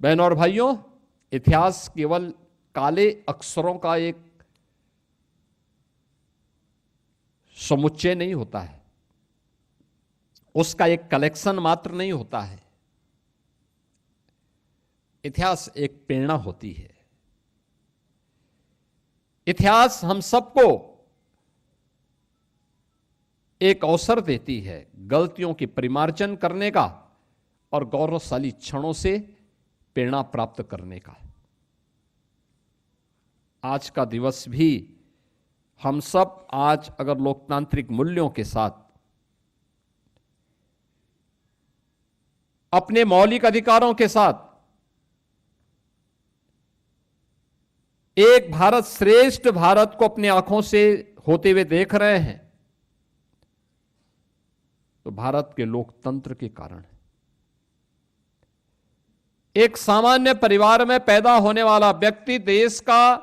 बहनों और भाइयों, इतिहास केवल काले अक्षरों का एक समुच्चय नहीं होता है, उसका एक कलेक्शन मात्र नहीं होता है। इतिहास एक प्रेरणा होती है। इतिहास हम सबको एक अवसर देती है गलतियों की परिमार्जन करने का और गौरवशाली क्षणों से प्रेरणा प्राप्त करने का। आज का दिवस भी हम सब आज अगर लोकतांत्रिक मूल्यों के साथ अपने मौलिक अधिकारों के साथ एक भारत श्रेष्ठ भारत को अपनी आंखों से होते हुए देख रहे हैं, तो भारत के लोकतंत्र के कारण है। एक सामान्य परिवार में पैदा होने वाला व्यक्ति देश का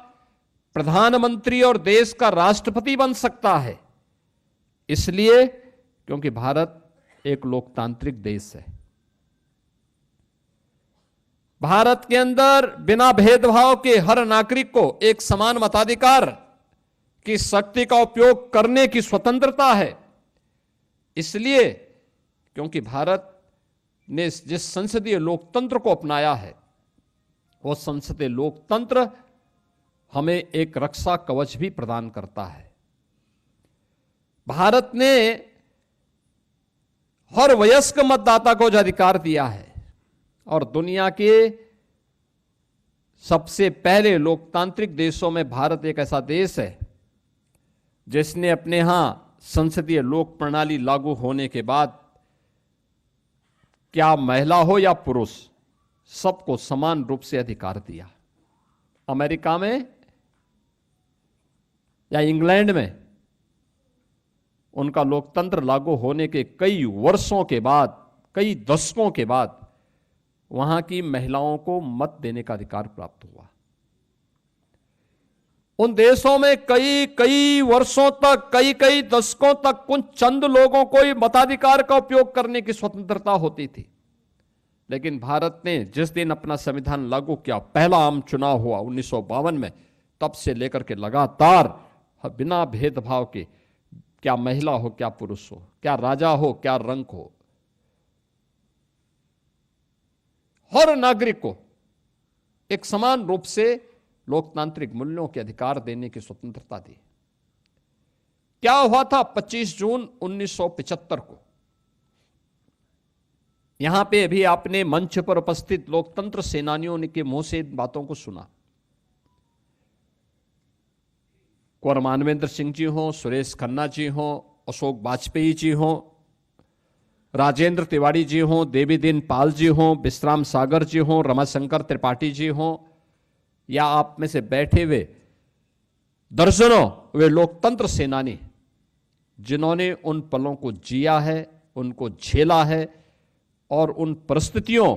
प्रधानमंत्री और देश का राष्ट्रपति बन सकता है, इसलिए क्योंकि भारत एक लोकतांत्रिक देश है। भारत के अंदर बिना भेदभाव के हर नागरिक को एक समान मताधिकार की शक्ति का उपयोग करने की स्वतंत्रता है, इसलिए क्योंकि भारत ने जिस संसदीय लोकतंत्र को अपनाया है, वो संसदीय लोकतंत्र हमें एक रक्षा कवच भी प्रदान करता है। भारत ने हर वयस्क मतदाता को जो अधिकार दिया है और दुनिया के सबसे पहले लोकतांत्रिक देशों में भारत एक ऐसा देश है जिसने अपने यहां संसदीय लोक प्रणाली लागू होने के बाद क्या महिला हो या पुरुष, सबको समान रूप से अधिकार दिया। अमेरिका में या इंग्लैंड में उनका लोकतंत्र लागू होने के कई वर्षों के बाद, कई दशकों के बाद वहां की महिलाओं को मत देने का अधिकार प्राप्त हुआ। उन देशों में कई वर्षों तक, कई दशकों तक उन चंद लोगों को ही मताधिकार का उपयोग करने की स्वतंत्रता होती थी। लेकिन भारत ने जिस दिन अपना संविधान लागू किया, पहला आम चुनाव हुआ 1952 में, तब से लेकर के लगातार बिना भेदभाव के, क्या महिला हो क्या पुरुष हो, क्या राजा हो क्या रंक हो, हर नागरिक को एक समान रूप से लोकतांत्रिक मूल्यों के अधिकार देने की स्वतंत्रता दी। क्या हुआ था 25 जून 1975 को? यहां पे अभी आपने मंच पर उपस्थित लोकतंत्र सेनानियों के मुंह से इन बातों को सुना। कुंवर मानवेंद्र सिंह जी हो, सुरेश खन्ना जी हो, अशोक वाजपेयी जी हो, राजेंद्र तिवारी जी हो, देवीदीन पाल जी हो, विश्राम सागर जी हो, रमाशंकर त्रिपाठी जी हो, या आप में से बैठे हुए दर्जनों वे लोकतंत्र सेनानी जिन्होंने उन पलों को जिया है, उनको झेला है और उन परिस्थितियों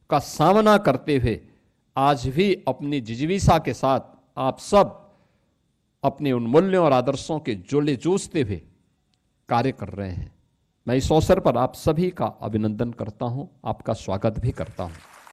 का सामना करते हुए आज भी अपनी जिजीविषा के साथ आप सब अपने उन मूल्यों और आदर्शों के जोले जूझते हुए कार्य कर रहे हैं। मैं इस अवसर पर आप सभी का अभिनंदन करता हूं, आपका स्वागत भी करता हूं।